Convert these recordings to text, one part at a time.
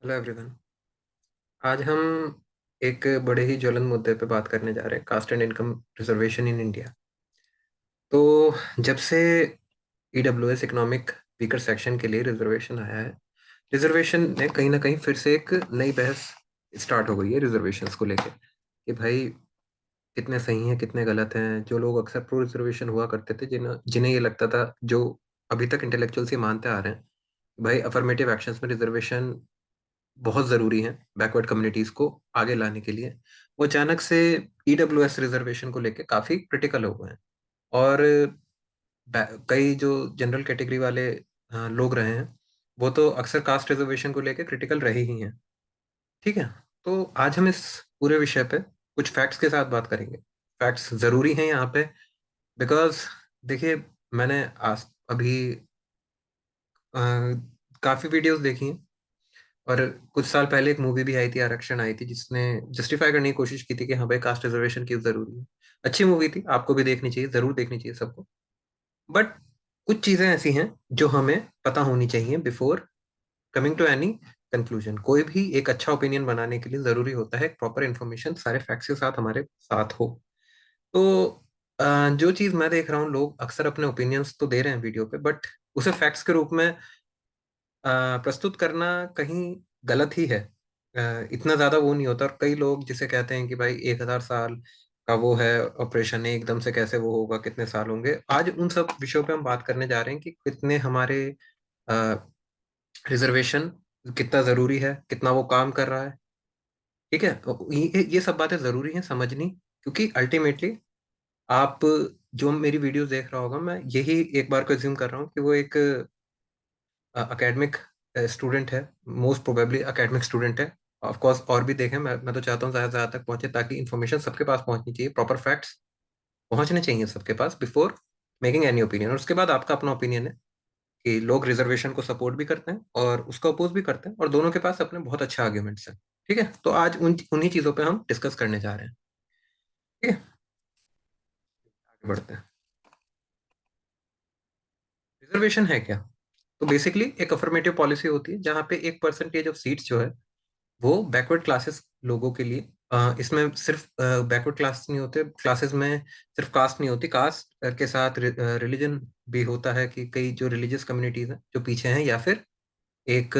Hello everyone. आज हम एक बड़े ही ज्वलन मुद्दे पे बात करने जा रहे हैं, caste and income reservation in India. तो जब से ईडब्ल्यूएस इकोनॉमिक वीकर सेक्शन के लिए रिजर्वेशन आया है, रिजर्वेशन में कहीं ना कहीं फिर से एक नई बहस स्टार्ट हो गई है रिजर्वेशंस को लेके कि भाई कितने सही हैं कितने गलत हैं। जो लोग अक्सर प्रो रिजर्वेशन हुआ करते थे, जिन्हें जिन्हें ये लगता था, जो अभी तक इंटेलेक्चुअल से मानते आ रहे हैं, भाई अफर्मेटिव एक्शंस में रिजर्वेशन बहुत ज़रूरी है बैकवर्ड कम्युनिटीज़ को आगे लाने के लिए, वो अचानक से ईडब्ल्यूएस रिजर्वेशन को लेके काफ़ी क्रिटिकल हो गए हैं। और कई जो जनरल कैटेगरी वाले लोग रहे हैं, वो तो अक्सर कास्ट रिजर्वेशन को लेके क्रिटिकल रहे ही हैं। ठीक है। तो आज हम इस पूरे विषय पे कुछ फैक्ट्स के साथ बात करेंगे। फैक्ट्स ज़रूरी हैं यहाँ पे, बिकॉज देखिए, मैंने आज अभी काफ़ी वीडियोस देखी हैं, और कुछ साल पहले एक मूवी भी आई थी, आरक्षण आई थी, जिसने जस्टिफाई करने की कोशिश की थी कि हाँ भाई कास्ट रिजर्वेशन क्यों जरूरी है। अच्छी मूवी थी, आपको भी देखनी चाहिए, जरूर देखनी चाहिए सबको। बट कुछ चीजें ऐसी हैं जो हमें पता होनी चाहिए before coming to any conclusion. कोई भी एक अच्छा ओपिनियन बनाने के लिए जरूरी होता है प्रॉपर इन्फॉर्मेशन सारे फैक्ट्स के साथ हमारे साथ हो। तो जो चीज मैं देख रहा हूँ, लोग अक्सर अपने ओपिनियंस तो दे रहे हैं वीडियो पे, बट उसे फैक्ट्स के रूप में प्रस्तुत करना कहीं गलत ही है। इतना ज्यादा वो नहीं होता। और कई लोग जिसे कहते हैं कि भाई 1000 साल का वो है ऑपरेशन है, एकदम से कैसे वो होगा, कितने साल होंगे। आज उन सब विषयों पे हम बात करने जा रहे हैं कि कितने हमारे रिजर्वेशन कितना जरूरी है, कितना वो काम कर रहा है। ठीक है। तो ये सब बातें जरूरी हैं समझनी, क्योंकि अल्टीमेटली आप जो मेरी वीडियोस देख रहा होगा, मैं यही एक बार को एज्यूम कर रहा हूँ कि वो एक अकेडमिक स्टूडेंट है, मोस्ट प्रोबेबली अकेडमिक स्टूडेंट है। ऑफ कोर्स और भी देखें, मैं तो चाहता हूँ ज़्यादा से ज़्यादा तक पहुंचे, ताकि इन्फॉर्मेशन सबके पास पहुंचनी चाहिए, प्रॉपर फैक्ट्स पहुंचने चाहिए सबके पास बिफोर मेकिंग एनी ओपिनियन। और उसके बाद आपका अपना ओपिनियन है कि लोग रिजर्वेशन को सपोर्ट भी करते हैं और उसको अपोज भी करते हैं, और दोनों के पास अपने बहुत अच्छे आर्ग्यूमेंट्स हैं। ठीक है। तो आज उन्हीं चीज़ों पे हम डिस्कस करने जा रहे हैं। ठीक है, आगे बढ़ते हैं। रिजर्वेशन है क्या? तो बेसिकली एक अफर्मेटिव पॉलिसी होती है जहाँ पे एक परसेंटेज ऑफ सीट्स जो है वो बैकवर्ड क्लासेस लोगों के लिए, इसमें सिर्फ बैकवर्ड क्लास नहीं होते, क्लासेस में सिर्फ कास्ट नहीं होती, कास्ट के साथ रिलीजन भी होता है कि कई जो रिलीजियस कम्युनिटीज हैं जो पीछे हैं, या फिर एक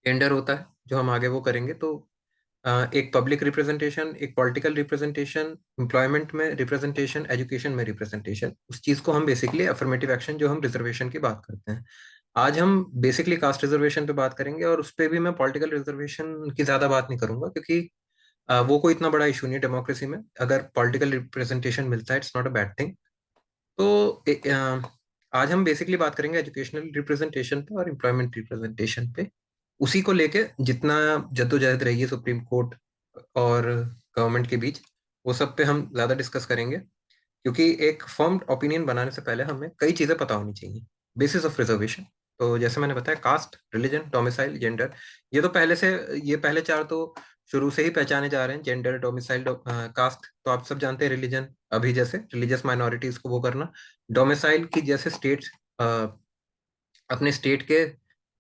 जेंडर होता है जो हम आगे वो करेंगे। तो एक पब्लिक रिप्रेजेंटेशन, एक पॉलिटिकल रिप्रेजेंटेशन, एम्प्लॉयमेंट में रिप्रेजेंटेशन, एजुकेशन में रिप्रेजेंटेशन, उस चीज को हम बेसिकली अफर्मेटिव एक्शन जो हम रिजर्वेशन की बात करते हैं। आज हम बेसिकली कास्ट रिजर्वेशन पे बात करेंगे, और उस पे भी मैं पॉलिटिकल रिजर्वेशन की ज्यादा बात नहीं करूंगा, क्योंकि वो कोई इतना बड़ा इशू नहीं है डेमोक्रेसी में। अगर पॉलिटिकल रिप्रेजेंटेशन मिलता है, it's not a bad thing. तो आज हम बेसिकली बात करेंगे एजुकेशनल रिप्रेजेंटेशन पे और एम्प्लॉयमेंट रिप्रेजेंटेशन पे। उसी को लेके जितना जद्दोजहद रही है सुप्रीम कोर्ट और गवर्नमेंट के बीच, वो सब पे हम ज्यादा डिस्कस करेंगे, क्योंकि एक फर्म ओपिनियन बनाने से पहले हमें कई चीजें पता होनी चाहिए। बेसिस ऑफ रिजर्वेशन, तो जैसे मैंने बताया, कास्ट, रिलीजन, डोमिसाइल, जेंडर, ये तो पहले से, ये पहले चार तो शुरू से ही पहचाने जा रहे हैं। जेंडर, डोमिसाइल, कास्ट तो आप सब जानते हैं। रिलीजन, अभी जैसे रिलीजियस माइनॉरिटीज को वो करना। डोमिसाइल की जैसे स्टेट, अपने स्टेट के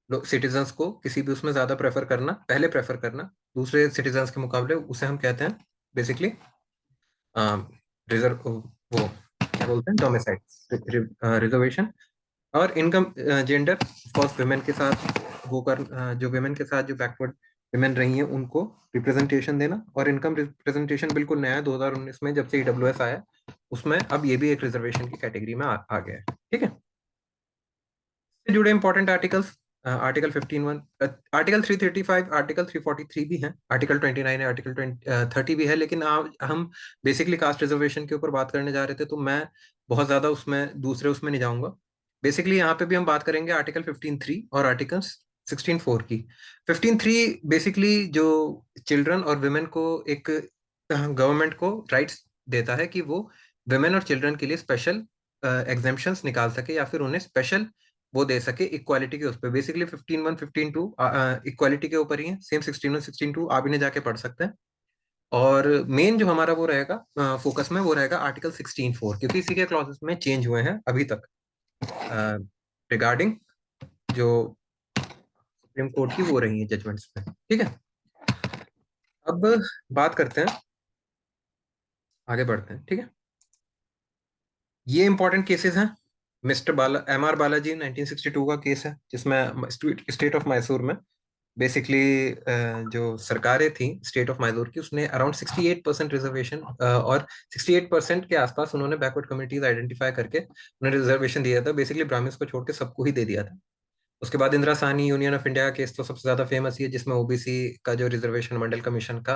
सिटीजन्स को किसी भी उसमें ज्यादा प्रेफर करना, पहले प्रेफर करना दूसरे सिटीजन्स के मुकाबले, उसे हम कहते हैं बेसिकली रिजर्व, वो क्या बोलते हैं, डोमिसाइल रिजर्वेशन। और इनकम, जेंडर, ऑफकोर्स वुमेन के साथ वो कर, जो वुमेन के साथ जो बैकवर्ड वुमेन रही हैं उनको रिप्रेजेंटेशन देना। और इनकम रिप्रेजेंटेशन बिल्कुल नया है 2019 में, जब से ईडब्ल्यूएस आया, उसमें अब ये भी एक रिजर्वेशन की कैटेगरी में आ गया है। ठीक है। से जुड़े important articles, article 15(1), article 335, article 343 भी हैं, आर्टिकल 29 है, आर्टिकल 30 भी है। लेकिन आज हम बेसिकली कास्ट रिजर्वेशन के ऊपर बात करने जा रहे थे, तो मैं बहुत ज्यादा उसमें दूसरे उसमें नहीं जाऊंगा। बेसिकली यहाँ पे भी हम बात करेंगे आर्टिकल 15(3) और आर्टिकल 16(4) की। 15(3) बेसिकली जो चिल्ड्रन और वुमेन को एक गवर्नमेंट को राइट्स देता है कि वो वुमेन और चिल्ड्रन के लिए स्पेशल एग्जेम्पशंस निकाल सके, या फिर उन्हें स्पेशल वो दे सके इक्वालिटी के उस पर। बेसिकली 15(1), 15(2) इक्वालिटी के ऊपर ही है। सेम 16(1), 16(2) आप इन्हें जाके पढ़ सकते हैं। और मेन जो हमारा वो रहेगा फोकस में, वो रहेगा आर्टिकल 16(4), क्योंकि इसी के क्लॉजेस में चेंज हुए हैं अभी तक रिगार्डिंग जो सुप्रीम कोर्ट की वो रही है जजमेंट्स में। ठीक है, अब बात करते हैं, आगे बढ़ते हैं। ठीक है, ये इंपॉर्टेंट केसेस हैं। मिस्टर बाला एम आर बालाजी 1962 का केस है, जिसमें स्टेट ऑफ मैसूर में बेसिकली जो सरकारें थी स्टेट ऑफ मैसूर की, उसने अराउंड 68% रिजर्वेशन और 68% के आसपास उन्होंने बैकवर्ड कम्युनिटीज आइडेंटिफाई करके उन्हें रिजर्वेशन दिया था। बेसिकली ब्राह्मण्स को छोड़ के सबको ही दे दिया था। उसके बाद Indira Sahni union of India का केस तो सबसे ज्यादा फेमस ही है, जिसमें ओबीसी का जो रिजर्वेशन मंडल कमीशन का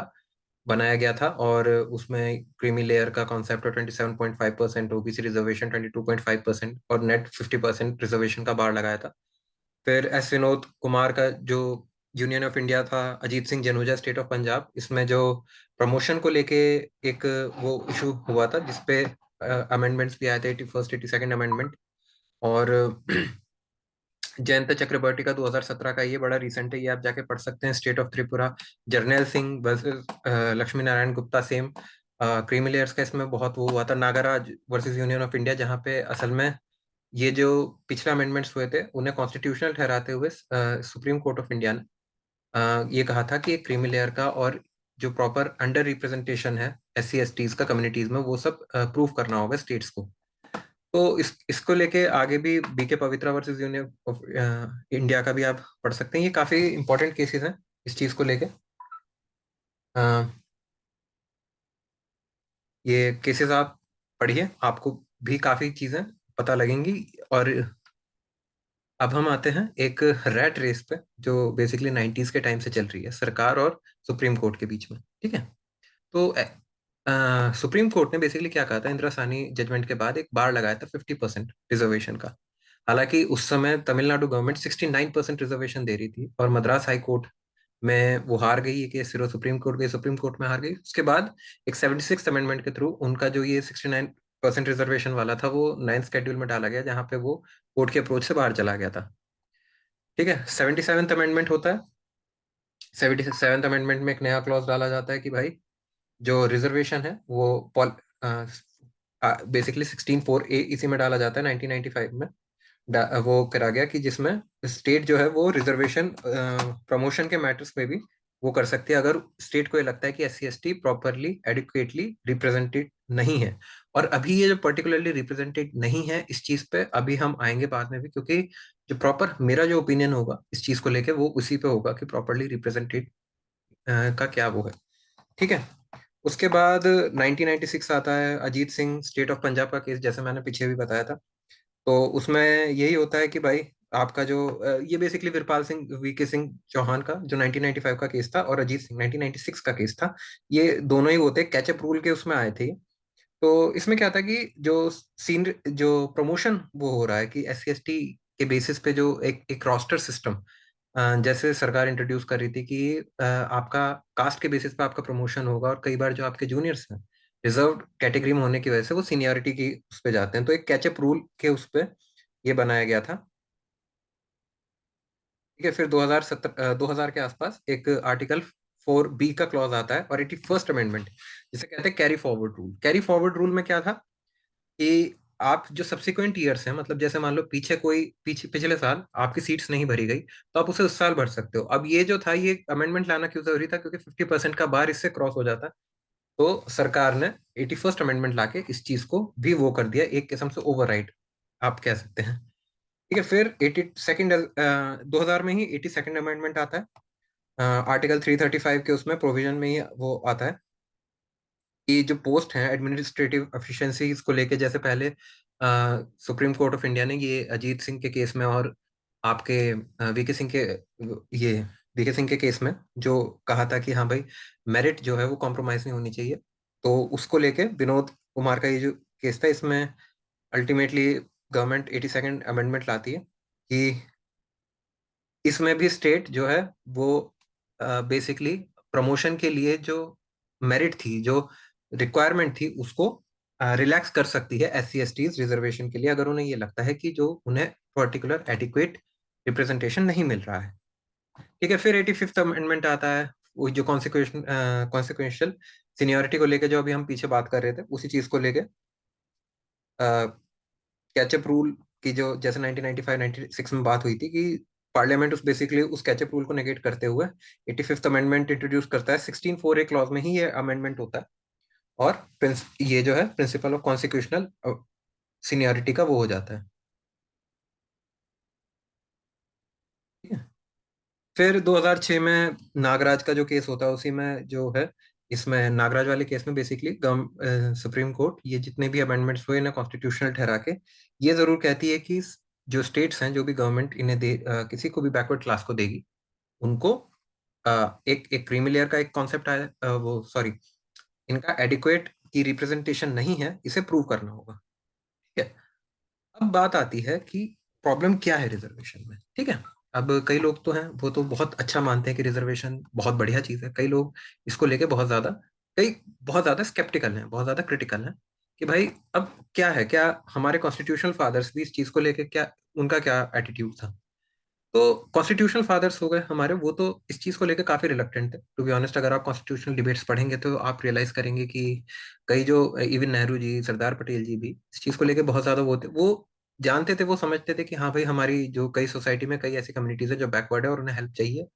बनाया गया था, और उसमें क्रीमी लेयर का कॉन्सेप्ट, और 27.5% ओबीसी रिजर्वेशन, 22.5% और नेट 50% रिजर्वेशन का बार लगाया था। फिर एस विनोद कुमार का जो यूनियन ऑफ इंडिया था, अजीत सिंह जन्होजा स्टेट ऑफ पंजाब, इसमें जो प्रमोशन को लेके एक वो इशू हुआ था, जिसपे अमेंडमेंट्स भी आए थे, 81st 82nd अमेंडमेंट। और जयंत चक्रवर्ती का 2017 का, ये बड़ा रिसेंट है, ये आप जाके पढ़ सकते हैं, state of Tripura, Jarnail Singh versus Lakshmi Narayan Gupta, same creamy layers का इसमें बहुत वो हुआ था, Nagaraj versus union of India, जहाँ पे असल में ये जो पिछले अमेंडमेंट्स हुए थे उन्हें कॉन्स्टिट्यूशनल ठहराते हुए सुप्रीम कोर्ट ऑफ इंडिया ने ये कहा था कि क्रीमी लेयर का और जो प्रॉपर अंडर रिप्रेजेंटेशन है एस सी एस टीज का कम्युनिटीज में, वो सब प्रूव करना होगा स्टेट्स को। तो इसको लेके आगे भी B K Pavitra versus union of India का भी आप पढ़ सकते हैं। ये काफी इंपॉर्टेंट केसेस हैं इस चीज को लेके। अ, ये केसेस आप पढ़िए, आपको भी काफी चीजें पता लगेंगी। और अब हम आते हैं एक रैट रेस पे, जो बेसिकली 90s के टाइम से चल रही है सरकार और सुप्रीम कोर्ट के बीच में। ठीक है, तो सुप्रीम कोर्ट ने बेसिकली क्या कहा था, इंदिरा साहनी जजमेंट के बाद एक बार लगाया था 50% रिजर्वेशन का। हालांकि उस समय तमिलनाडु गवर्नमेंट 69% रिजर्वेशन दे रही थी, और मद्रास हाई कोर्ट में वो हार गई ये केस, फिर वो सुप्रीम कोर्ट गई, सुप्रीम कोर्ट में हार गई। उसके बाद एक 76 अमेंडमेंट के थ्रू उनका जो ये 69% रिजर्वेशन वाला था, वो 9th शेड्यूल में डाला गया, जहाँ पे वो कोर्ट के अप्रोच से बाहर चला गया था। ठीक है, 77th अमेंडमेंट होता है। 77th अमेंडमेंट में एक नया क्लॉज डाला जाता है कि भाई जो रिजर्वेशन है वो बेसिकली 16(4)(a) इसी में डाला जाता है 1995 में। वो करा गया कि जिसमें स्टेट जो है वो रिजर्वेशन प्रमोशन के मैटर्स में भी वो कर सकती है, अगर स्टेट को ये लगता है कि S C S T properly adequately represented नहीं है। और अभी ये जो पर्टिकुलरली रिप्रेजेंटेड नहीं है, इस चीज पे अभी हम आएंगे बाद में भी, क्योंकि जो प्रॉपर मेरा जो ओपिनियन होगा इस चीज को लेके वो उसी पे होगा कि प्रॉपरली रिप्रेजेंटेड का क्या वो है। ठीक है, उसके बाद 1996 आता है, अजीत सिंह स्टेट ऑफ पंजाब का केस, जैसे मैंने पीछे भी बताया था। तो उसमें यही होता है कि भाई आपका जो ये बेसिकली वीरपाल सिंह वीके सिंह चौहान का जो 1995 का केस था, और अजीत सिंह 1996 का केस था, ये दोनों ही होते कैचअप रूल के उसमें आए थे। तो इसमें क्या था कि जो सीन जो प्रमोशन वो हो रहा है कि एस सी एस टी के बेसिस पे जो एक रोस्टर सिस्टम जैसे सरकार इंट्रोड्यूस कर रही थी कि आपका कास्ट के बेसिस पे आपका प्रमोशन होगा, और कई बार जो आपके जूनियर्स हैं रिजर्व कैटेगरी में होने की वजह से वो सीनियरिटी की उस पे जाते हैं, तो एक कैचअप रूल के उस पे ये बनाया गया था। ठीक है, फिर 2000 के आसपास एक आर्टिकल 4B का क्लॉज आता है, और 81st अमेंडमेंट, जिसे कहते हैं carry forward rule. Carry forward rule में क्या था कि आप जो सब्सिक्वेंट ईयर्स हैं, मतलब जैसे मान लो पीछे कोई पिछले साल आपकी सीट्स नहीं भरी गई, तो आप उसे उस साल भर सकते हो। अब ये जो था, ये अमेंडमेंट लाना क्यों जरूरी था, क्योंकि 50% का बार इससे क्रॉस हो जाता है। तो सरकार ने 81st अमेंडमेंट लाके इस चीज को भी वो कर दिया, एक किस्म से ओवरराइड आप कह सकते हैं। ठीक है, फिर 82nd 2000 में ही 82nd अमेंडमेंट आता है। आर्टिकल 335 के उसमें प्रोविजन में ही वो आता है कि जो पोस्ट है एडमिनिस्ट्रेटिव एफिशिएंसी को लेके, जैसे पहले सुप्रीम कोर्ट ऑफ इंडिया ने ये अजीत सिंह के केस में और आपके वीके सिंह के ये वीके सिंह के केस में जो कहा था कि हाँ भाई मेरिट जो है वो कॉम्प्रोमाइज नहीं होनी चाहिए, तो उसको लेके विनोद कुमार का ये जो केस था, इसमें अल्टीमेटली गवर्नमेंट 82nd अमेंडमेंट लाती है कि इसमें भी स्टेट जो है वो बेसिकली प्रमोशन के लिए जो मेरिट थी, जो रिक्वायरमेंट थी, उसको रिलैक्स कर सकती है S C S Ts reservation के लिए, अगर उन्हें ये लगता है कि जो उन्हें पर्टिकुलर एडिक्वेट रिप्रेजेंटेशन नहीं मिल रहा है। ठीक है, फिर 85th अमेंडमेंट आता है, वो जो कॉन्सिक्वेंशियल सीनियरिटी को लेके जो अभी हम पीछे बात कर रहे थे, उसी चीज को लेके कैचअप रूल की जो जैसे 1995 96 में बात हुई थी कि पार्लियामेंट उस बेसिकली उस कैचअप रूल को नेगेट करते हुए 85th अमेंडमेंट इंट्रोड्यूस करता है। 16(4)(a) क्लॉज में ही ये अमेंडमेंट होता है, और ये जो है प्रिंसिपल ऑफ कॉन्स्टिट्यूशनल सीनियरिटी का वो हो जाता है। ठीक है। फिर 2006 में नागराज का जो केस होता है, उसी में जो है, इसमें नागराज वाले केस में बेसिकली सुप्रीम कोर्ट ये जितने भी अमेंडमेंट्स हुए इन्हें कॉन्स्टिट्यूशनल ठहरा के ये जरूर कहती है कि जो स्टेट्स हैं, जो भी गवर्नमेंट इन्हें किसी को भी बैकवर्ड क्लास को देगी, उनको एक एक क्रीमी लेयर का एक कॉन्सेप्ट आया, वो सॉरी, इनका एडिक्वेट की रिप्रेजेंटेशन नहीं है, इसे प्रूव करना होगा। ठीक है। अब बात आती है कि प्रॉब्लम क्या है रिजर्वेशन में। ठीक है। अब कई लोग तो हैं, वो तो बहुत अच्छा मानते हैं कि रिजर्वेशन बहुत बढ़िया चीज है। कई लोग इसको लेके बहुत ज्यादा स्केप्टिकल हैं, बहुत ज्यादा क्रिटिकल हैं कि भाई अब क्या है, क्या हमारे कॉन्स्टिट्यूशनल फादर्स भी इस चीज को लेके, क्या उनका क्या एटीट्यूड था। तो कॉन्स्टिट्यूशनल फादर्स हो गए हमारे, वो तो इस चीज को लेकर काफी रिलक्टेंट है। टू बी ऑनेस्ट, अगर आप कॉन्स्टिट्यूशनल डिबेट्स पढ़ेंगे तो आप रियलाइज करेंगे कि कई जो, इवन नेहरू जी, सरदार पटेल जी भी इस चीज को लेकर बहुत ज्यादा वो जानते थे, वो समझते थे कि हाँ भाई, हमारी जो कई सोसाइटी में कई ऐसी कम्युनिटीज है जो बैकवर्ड है और उन्हें हेल्प चाहिए,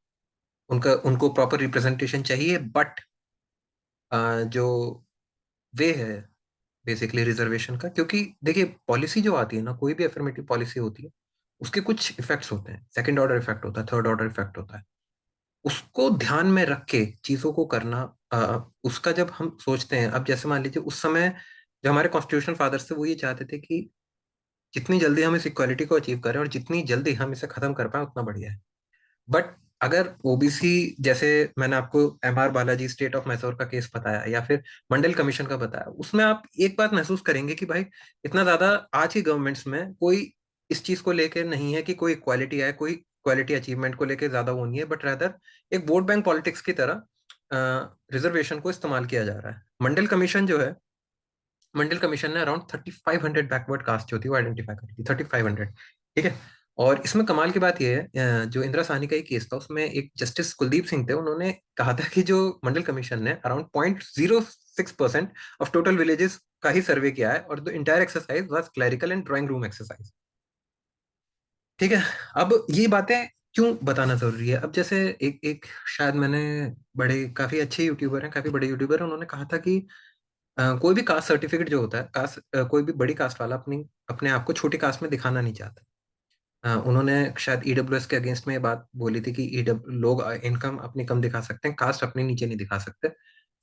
उनका उनको प्रॉपर रिप्रेजेंटेशन चाहिए। बट जो वे है बेसिकली रिजर्वेशन का, क्योंकि देखिए पॉलिसी जो आती है ना, कोई भी अफर्मेटिव पॉलिसी होती है, उसके कुछ इफेक्ट्स होते हैं, सेकंड ऑर्डर इफेक्ट होता है, थर्ड ऑर्डर इफेक्ट होता है। उसको ध्यान में रख के चीजों को करना, उसका जब हम सोचते हैं, अब जैसे मान लीजिए उस समय जो हमारे कॉन्स्टिट्यूशन फादर्स थे, वो ये चाहते थे कि जितनी जल्दी हम इस इक्वालिटी को अचीव करें और जितनी जल्दी हम इसे खत्म कर पाए उतना बढ़िया है। बट अगर ओबीसी, जैसे मैंने आपको MR Balaji state of Mysore का केस बताया, या फिर मंडल कमीशन का बताया, उसमें आप एक बात महसूस करेंगे कि भाई इतना ज्यादा आज की गवर्नमेंट्स में कोई इस चीज को लेके नहीं है कि कोई इक्वालिटी है, कोई क्वालिटी अचीवमेंट को लेके ज्यादा वो नहीं है, बट रादर एक वोट बैंक पॉलिटिक्स की तरह रिजर्वेशन को इस्तेमाल किया जा रहा है। मंडल कमीशन जो है, मंडल कमीशन ने अराउंड 3500 बैकवर्ड कास्ट जो थी वो आइडेंटिफाई करी थी, 3500। ठीक है। और इसमें कमाल की बात यह है, जो इंदिरा साहनी का ही केस था, उसमें एक जस्टिस कुलदीप सिंह थे, उन्होंने कहा था कि जो मंडल कमीशन ने अराउंड 0.06% ऑफ टोटल विलेजेस का ही सर्वे किया है, और the entire exercise was clerical and drawing room exercise. ठीक है। अब ये बातें क्यों बताना जरूरी है? अब जैसे एक एक शायद मैंने, बड़े काफी अच्छे यूट्यूबर हैं, काफी बड़े यूट्यूबर हैं, उन्होंने कहा था कि कोई भी कास्ट सर्टिफिकेट जो होता है, कोई भी बड़ी कास्ट वाला अपनी अपने आप को छोटी कास्ट में दिखाना नहीं चाहता। उन्होंने शायद ईडब्ल्यूएस के अगेंस्ट में ये बात बोली थी कि ईडब्ल्यू लोग इनकम अपनी कम दिखा सकते हैं, कास्ट अपनी नीचे नहीं दिखा सकते।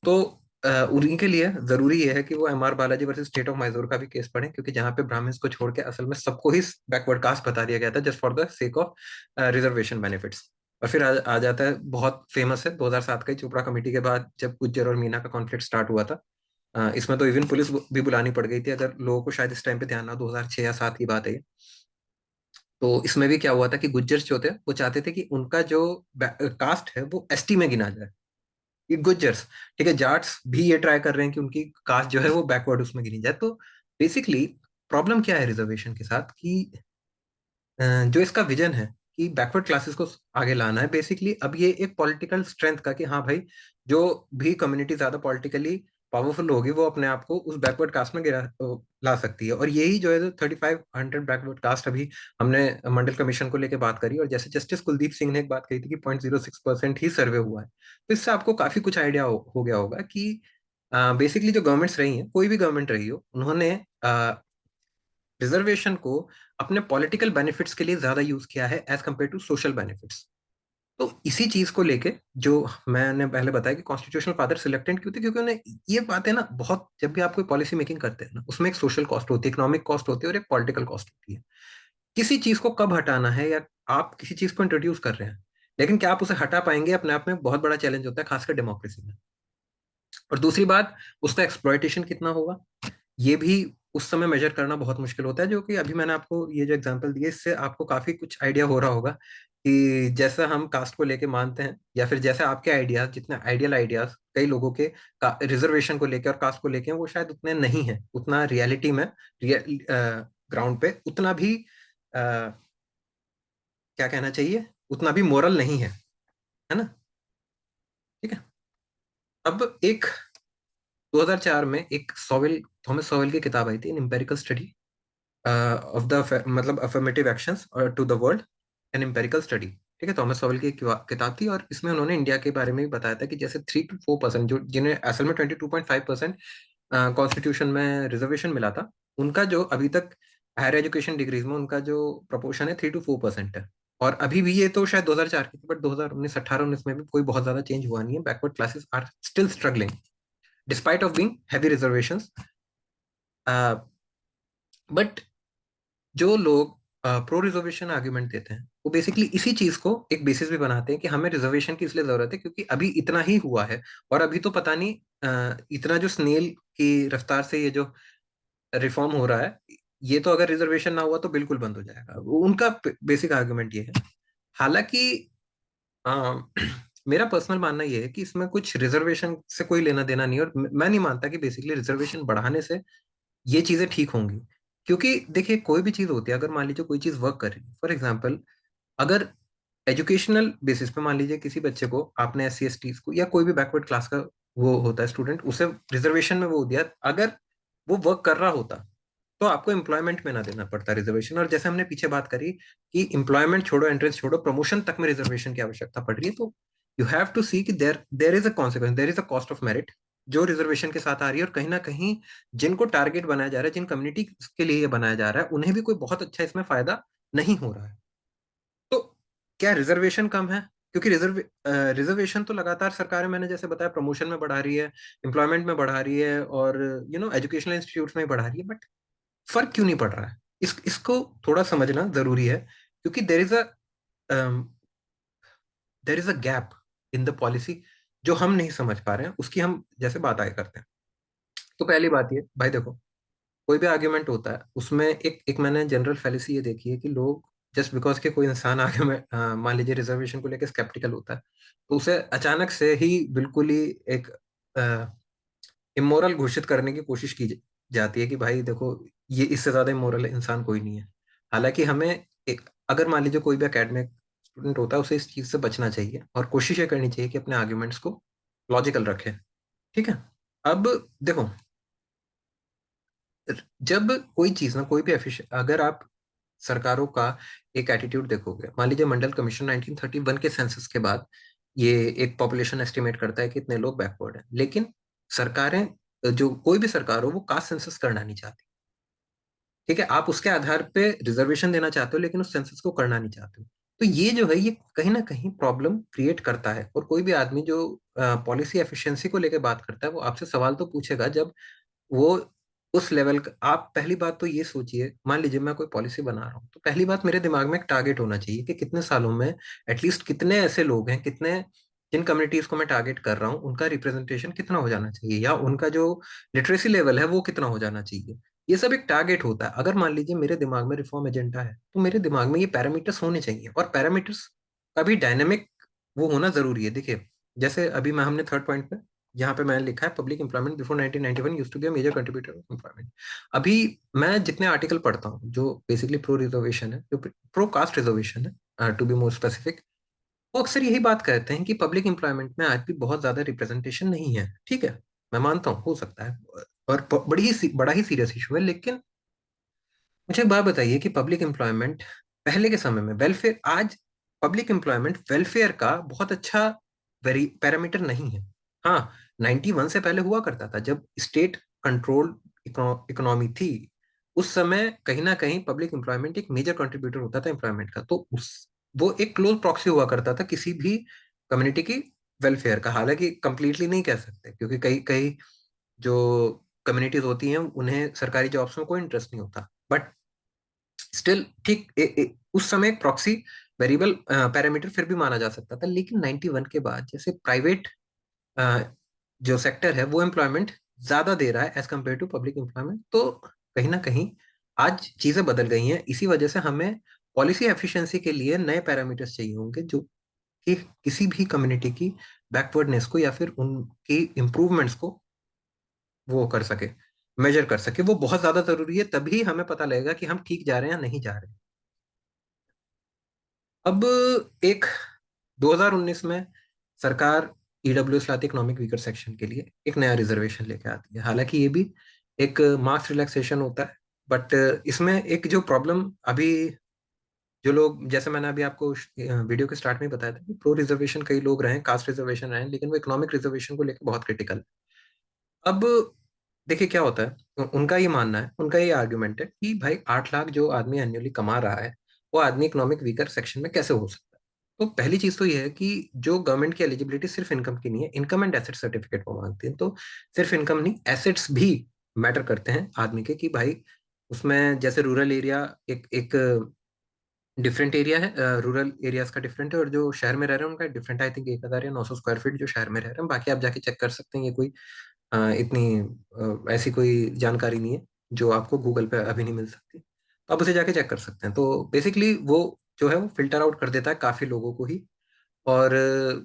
तो उन्हीं के लिए जरूरी ये है कि वो MR Balaji versus state of Mysore का भी केस पढ़ें, क्योंकि जहाँ पे ब्राह्मण्स को छोड़ के असल में सबको ही बैकवर्ड कास्ट बता दिया गया था, just for the sake of reservation benefits. और फिर आ जाता है, बहुत फेमस है 2007 का ही चोपड़ा कमेटी के बाद जब गुज्जर और मीना का कॉन्फ्लिक्ट स्टार्ट हुआ था। इसमें तो इवन पुलिस भी बुलानी पड़ गई थी, अगर लोगों को शायद इस टाइम पे ध्यान ना, 2006 या 7 की बात है ये। तो इसमें भी क्या हुआ था कि गुज्जर जो थे वो चाहते थे कि उनका जो कास्ट है वो एसटी में गिना जाए, ये गुज्जर्स। ठीक है। जाट्स भी ये ट्राई कर रहे हैं कि उनकी कास्ट जो है वो बैकवर्ड उसमें गिनी जाए। तो बेसिकली प्रॉब्लम क्या है रिजर्वेशन के साथ कि जो इसका विजन है कि बैकवर्ड क्लासेस को आगे लाना है, बेसिकली अब ये एक पॉलिटिकल स्ट्रेंथ का कि हाँ भाई, जो भी कम्युनिटी ज्यादा पॉलिटिकली पावरफुल होगी वो अपने आप को उस बैकवर्ड कास्ट में ला सकती है। और यही जो है 3500 बैकवर्ड कास्ट, अभी हमने मंडल कमीशन को लेकर बात करी, और जैसे जस्टिस कुलदीप सिंह ने एक बात कही थी कि 0.06% ही सर्वे हुआ है, तो इससे आपको काफी कुछ आइडिया हो गया होगा कि बेसिकली जो गवर्नमेंट्स रही हैं, कोई भी गवर्नमेंट रही हो, उन्होंने रिजर्वेशन को अपने पॉलिटिकल बेनिफिट्स के लिए ज्यादा यूज किया है as compare to social benefits. तो इसी चीज को लेके जो मैंने पहले बताया कि कॉन्स्टिट्यूशनल फादर सिलेक्टेड क्यों थे, क्योंकि उन्हें ये बात है ना, बहुत जब भी आप कोई पॉलिसी मेकिंग करते हैं ना, उसमें एक सोशल कॉस्ट होती है, इकोनॉमिक कॉस्ट होती है, और एक पॉलिटिकल कॉस्ट होती है। किसी चीज को कब हटाना है, या आप किसी चीज को इंट्रोड्यूस कर रहे हैं, लेकिन क्या आप उसे हटा पाएंगे, अपने आप में बहुत बड़ा चैलेंज होता है, खासकर डेमोक्रेसी में। और दूसरी बात, उसका एक्सप्लॉयटेशन कितना होगा, ये भी उस समय मेजर करना बहुत मुश्किल होता है। जो कि अभी मैंने आपको ये जो एग्जांपल दिए, इससे आपको काफी कुछ आइडिया हो रहा होगा कि जैसा हम कास्ट को लेके मानते हैं, या फिर जैसे आपके आइडियाज, जितने आइडियल आइडियाज कई लोगों के रिजर्वेशन को लेकर और कास्ट को लेके हैं, वो शायद उतने नहीं है, उतना रियलिटी में ग्राउंड पे उतना भी क्या कहना चाहिए, उतना भी मोरल नहीं है ना। ठीक है। अब एक 2004 में एक सोवेल, थॉमस सोवेल की किताब आई थी, an empirical study of the मतलब affirmative actions to the world an empirical study, ठीक है, थॉमस सॉवेल की एक किताब थी, और इसमें उन्होंने इंडिया के बारे में भी बताया था कि जैसे 3 to 4% जो जिन्हें असल में 22.5% कॉन्स्टिट्यूशन में रिजर्वेशन मिला था, उनका जो अभी तक हायर एजुकेशन डिग्रीज में उनका जो प्रपोर्शन है 3 to 4% है। और अभी भी ये तो शायद 2004 की थी, बट 2019 18 19 में भी कोई बहुत ज्यादा चेंज हुआ नहीं है। Backward classes are still struggling despite of being heavy reservations. But जो लोग प्रो रिजर्वेशन आर्ग्यूमेंट देते हैं, वो बेसिकली इसी चीज को एक बेसिस भी बनाते हैं कि हमें रिजर्वेशन की इसलिए जरूरत है क्योंकि अभी इतना ही हुआ है, और अभी तो पता नहीं इतना जो स्नेल की रफ्तार से ये जो रिफॉर्म हो रहा है, ये तो अगर रिजर्वेशन ना हुआ तो बिल्कुल बंद हो जाएगा। उनका बेसिक आर्गुमेंट ये है। हालांकि अ, मेरा पर्सनल मानना ये है कि इसमें कुछ रिजर्वेशन से कोई लेना देना नहीं है, और मैं नहीं मानता कि बेसिकली रिजर्वेशन बढ़ाने से ये चीजें ठीक होंगी। क्योंकि देखिए, कोई भी चीज होती है, अगर मान लीजिए कोई चीज वर्क कर रही है, फॉर एग्जाम्पल अगर एजुकेशनल बेसिस पे मान लीजिए किसी बच्चे को आपने एस सी एस टी को या कोई भी बैकवर्ड क्लास का वो होता है स्टूडेंट, उसे रिजर्वेशन में वो दिया, अगर वो वर्क कर रहा होता तो आपको एम्प्लॉयमेंट में ना देना पड़ता रिजर्वेशन। और जैसे हमने पीछे बात करी कि एम्प्लॉयमेंट छोड़ो, एंट्रेंस छोड़ो, प्रमोशन तक में रिजर्वेशन की आवश्यकता पड़ रही है, तो यू हैव टू सी कि there there is a consequence, there is a cost of merit जो रिजर्वेशन के साथ आ रही है। और कहीं ना कहीं जिनको टारगेट बनाया जा रहा है, जिन कम्युनिटी के लिए ये बनाया जा रहा है, उन्हें भी कोई बहुत अच्छा इसमें फायदा नहीं हो रहा है। तो क्या रिजर्वेशन कम है? क्योंकि रिजर्वेशन तो लगातार सरकारें, मैंने जैसे बताया, प्रमोशन में बढ़ा रही है, एम्प्लॉयमेंट में बढ़ा रही है, और एजुकेशनल इंस्टीट्यूट में बढ़ा रही है, बट फर्क क्यों नहीं पड़ रहा है? इसको थोड़ा समझना जरूरी है, क्योंकि there is a gap in the policy जो हम नहीं समझ पा रहे हैं, उसकी हम जैसे बात आगे करते हैं। तो पहली बात ये भाई देखो, कोई भी आर्ग्यूमेंट होता है उसमें एक मैंने जनरल फैलिसी ये देखी है कि लोग जस्ट बिकॉज के कोई इंसान आगे में मान लीजिए रिजर्वेशन को लेकर स्केप्टिकल होता है, तो उसे अचानक से ही बिल्कुल ही एक इमोरल घोषित करने की कोशिश की जाती है कि भाई देखो, ये इससे ज्यादा इमोरल इंसान कोई नहीं है। हालांकि हमें अगर मान लीजिए कोई भी एकेडमिक स्टूडेंट होता है, उसे इस चीज से बचना चाहिए और कोशिश ये करनी चाहिए कि अपने आर्ग्यूमेंट्स को लॉजिकल रखे। ठीक है। अब देखो, जब कोई चीज ना, कोई भी अगर आप सरकारों का एक एटीट्यूड देखोगे, मान लीजिए मंडल कमीशन 1931 के सेंसस के बाद ये एक पॉपुलेशन एस्टिमेट करता है कि इतने लोग बैकवर्ड हैं, लेकिन सरकारें, जो कोई भी सरकार हो, वो कास्ट सेंसस करना नहीं चाहती। ठीक है, आप उसके आधार पे रिजर्वेशन देना चाहते हो, लेकिन उस सेंसस को करना नहीं चाहते हो। तो ये जो है, ये कहीं ना कहीं प्रॉब्लम क्रिएट करता है। और कोई भी आदमी जो पॉलिसी एफिशिएंसी को लेकर बात करता है, वो आपसे सवाल तो पूछेगा जब वो उस लेवल का। आप पहली बात तो ये सोचिए, मान लीजिए मैं कोई पॉलिसी बना रहा हूँ, तो पहली बात मेरे दिमाग में एक टारगेट होना चाहिए कि कितने सालों में एटलीस्ट कितने ऐसे लोग हैं, कितने जिन कम्युनिटीज को मैं टारगेट कर रहा हूँ, उनका रिप्रेजेंटेशन कितना हो जाना चाहिए, या उनका जो लिटरेसी लेवल है वो कितना हो जाना चाहिए। ये सब एक टारगेट होता है। अगर मान लीजिए मेरे दिमाग में रिफॉर्म एजेंडा है, तो मेरे दिमाग में ये पैरामीटर्स होने चाहिए, और पैरामीटर्स का भी डायनेमिक वो होना जरूरी है। देखिए, जैसे अभी मैं हमने थर्ड पॉइंट पे यहाँ पे मैंने लिखा है, public employment before 1991 used to be a major contributor of employment. अभी मैं जितने आर्टिकल पढ़ता हूँ जो बेसिकली प्रो रिजर्वेशन है, जो प्रो कास्ट रिजर्वेशन है, टू बी मोर स्पेसिफिक, वो अक्सर यही बात कहते हैं कि पब्लिक एम्प्लॉयमेंट में आज भी बहुत ज्यादा रिप्रेजेंटेशन नहीं है। ठीक है, मैं मानता हूँ हो सकता है, और बड़ा ही सीरियस इशू है, लेकिन मुझे एक बात बताइए कि पब्लिक एम्प्लॉयमेंट पहले के समय में वेलफेयर, आज पब्लिक एम्प्लॉयमेंट वेलफेयर का बहुत अच्छा पैरामीटर नहीं है। हाँ, 91 से पहले हुआ करता था, जब स्टेट कंट्रोल इकोनॉमी थी, उस समय कहीं ना कहीं पब्लिक एम्प्लॉयमेंट एक मेजर कंट्रीब्यूटर होता था एम्प्लॉयमेंट का, तो उस वो एक क्लोज प्रॉक्सी हुआ करता था किसी भी कम्युनिटी की वेलफेयर का। हालांकि कंप्लीटली नहीं कह सकते, क्योंकि कई कई जो कम्युनिटीज होती हैं, उन्हें सरकारी जॉब्स में कोई इंटरेस्ट नहीं होता, बट स्टिल ठीक उस समय एक प्रॉक्सी वेरिएबल पैरामीटर फिर भी माना जा सकता था। लेकिन 91 के बाद जैसे प्राइवेट जो सेक्टर है वो एम्प्लॉयमेंट ज्यादा दे रहा है as compare to public employment, तो कहीं ना कहीं आज चीजें बदल गई हैं। इसी वजह से हमें पॉलिसी एफिशिएंसी के लिए नए पैरामीटर्स चाहिए होंगे, जो कि किसी भी कम्युनिटी की बैकवर्डनेस को या फिर उनकी इम्प्रूवमेंट्स को वो कर सके, मेजर कर सके। वो बहुत ज्यादा जरूरी है, तभी हमें पता लगेगा कि हम ठीक जा रहे हैं या नहीं जा रहे हैं। अब एक 2019 में सरकार ईडब्ल्यूएस लाती इकोनॉमिक वीकर सेक्शन के लिए एक नया रिजर्वेशन लेके आती है। हालांकि ये भी एक मार्क्स रिलैक्सेशन होता है, बट इसमें एक जो प्रॉब्लम अभी जो लोग, जैसे मैंने अभी आपको वीडियो के स्टार्ट में ही बताया था कि प्रो रिजर्वेशन कई लोग रहे, कास्ट रिजर्वेशन रहे, लेकिन वो इकोनॉमिक रिजर्वेशन को लेकर बहुत क्रिटिकल। अब देखिए क्या होता है, उनका ये मानना है, उनका ये आर्ग्यूमेंट है कि भाई 8 लाख जो आदमी एनुअली कमा रहा है, वो आदमी इकोनॉमिक वीकर सेक्शन में कैसे हो सकता है। तो पहली चीज तो ये है कि जो गवर्नमेंट की एलिजिबिलिटी सिर्फ इनकम की नहीं है, इनकम एंड एसेट सर्टिफिकेट वो मांगती है। तो सिर्फ इनकम नहीं, एसेट्स भी मैटर करते हैं आदमी के, कि भाई उसमें जैसे रूरल एरिया एक एक डिफरेंट एरिया है, रूरल एरियाज का डिफरेंट है, और जो शहर में रह रहे हैं उनका डिफरेंट। आई थिंक 1,000 या 900 स्क्वायर फीट जो शहर में रह रहे हैं, बाकी आप जाके चेक कर सकते हैं, ये कोई इतनी ऐसी कोई जानकारी नहीं है जो आपको गूगल पे अभी नहीं मिल सकती, तो आप उसे जाके चेक कर सकते हैं। तो बेसिकली वो जो है वो फिल्टर आउट कर देता है काफी लोगों को ही। और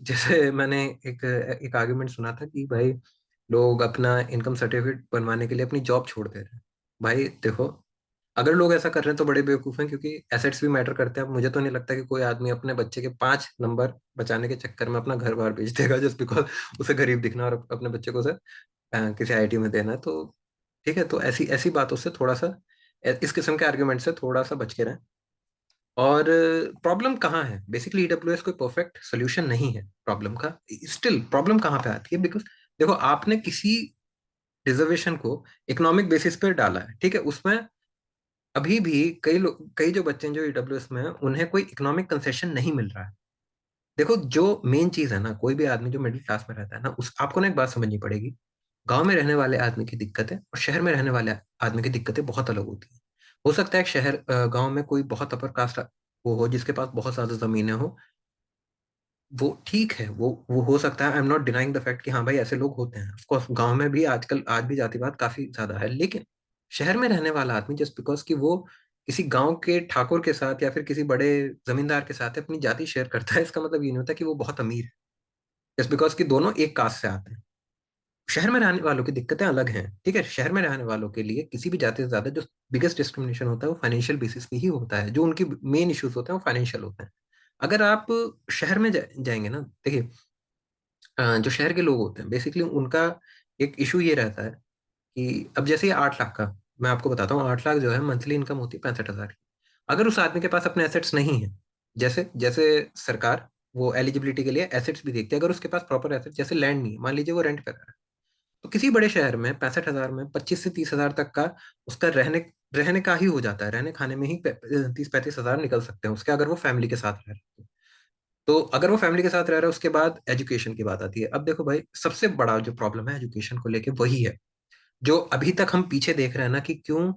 जैसे मैंने एक एक आर्ग्यूमेंट सुना था कि भाई लोग अपना इनकम सर्टिफिकेट बनवाने के लिए अपनी जॉब छोड़ दे रहे हैं। भाई देखो, अगर लोग ऐसा कर रहे हैं तो बड़े बेवकूफ हैं, क्योंकि एसेट्स भी मैटर करते हैं। अब मुझे तो नहीं लगता कि कोई आदमी अपने बच्चे के 5 नंबर बचाने के चक्कर में अपना घर बार बेच देगा जस्ट बिकॉज उसे गरीब दिखना और अपने बच्चे को उसे किसी आईआईटी में देना है। तो ठीक है, तो ऐसी ऐसी बातों से थोड़ा सा, इस किस्म के आर्ग्यूमेंट से थोड़ा सा बच के रहें। और प्रॉब्लम कहाँ है, बेसिकली ईडब्ल्यूएस कोई परफेक्ट सोल्यूशन नहीं है प्रॉब्लम का। स्टिल प्रॉब्लम कहाँ पे आती है, बिकॉज देखो आपने किसी रिजर्वेशन को इकोनॉमिक बेसिस पे डाला है, ठीक है, उसमें अभी भी कई लोग, कई जो बच्चे हैं जो ईडब्ल्यूएस में हैं, उन्हें कोई इकोनॉमिक कंसेशन नहीं मिल रहा है। देखो जो मेन चीज है ना, कोई भी आदमी जो मिडिल क्लास में रहता है ना, उस आपको ना एक बात समझनी पड़ेगी। गांव में रहने वाले आदमी की दिक्कतें और शहर में रहने वाले आदमी की दिक्कतें बहुत अलग होती हैं। हो सकता है एक गांव में कोई बहुत अपर कास्ट वो हो, जिसके पास बहुत ज्यादा जमीनें हो, वो ठीक है, वो हो सकता है। I am not denying the fact कि हाँ भाई ऐसे लोग होते हैं, ऑफ कोर्स गांव में भी आजकल आज भी जातिवाद काफी ज्यादा है। लेकिन शहर में रहने वाला आदमी जस्ट बिकॉज कि वो किसी गांव के ठाकुर के साथ या फिर किसी बड़े जमींदार के साथ अपनी जाति शेयर करता है, इसका मतलब ये नहीं होता कि वो बहुत अमीर है, जस्ट बिकॉज कि दोनों एक कास्ट से आते हैं। शहर में रहने वालों की दिक्कतें अलग हैं, ठीक है। शहर में रहने वालों के लिए किसी भी जाति से ज्यादा जो बिगेस्ट डिस्क्रिमिनेशन होता है वो फाइनेंशियल बेसिस पे ही होता है। जो उनकी मेन इश्यूज होते हैं वो फाइनेंशियल होते हैं। अगर आप शहर में जाएंगे ना, देखिए जो शहर के लोग होते हैं बेसिकली उनका एक इशू ये रहता है कि अब जैसे ये 8 लाख का, मैं आपको बताता हूँ, 8 लाख जो है मंथली इनकम होती है 65,000 की। अगर उस आदमी के पास अपने एसेट्स नहीं है, जैसे जैसे सरकार वो एलिजिबिलिटी के लिए एसेट्स भी देखती है, अगर उसके पास प्रॉपर एसेट जैसे लैंड नहीं है, मान लीजिए वो रेंट पे रह रहा है, तो किसी बड़े शहर में 65,000 में 25 से 30 हजार तक का उसका रहने रहने का ही हो जाता है। रहने खाने में ही 30-35 हजार निकल सकते हैं उसके, अगर वो फैमिली के साथ रह रहे हैं। तो अगर वो फैमिली के साथ रह रहा है, उसके बाद एजुकेशन की बात आती है। अब देखो भाई, सबसे बड़ा जो प्रॉब्लम है एजुकेशन को लेके वही है जो अभी तक हम पीछे देख रहे हैं ना, कि क्यों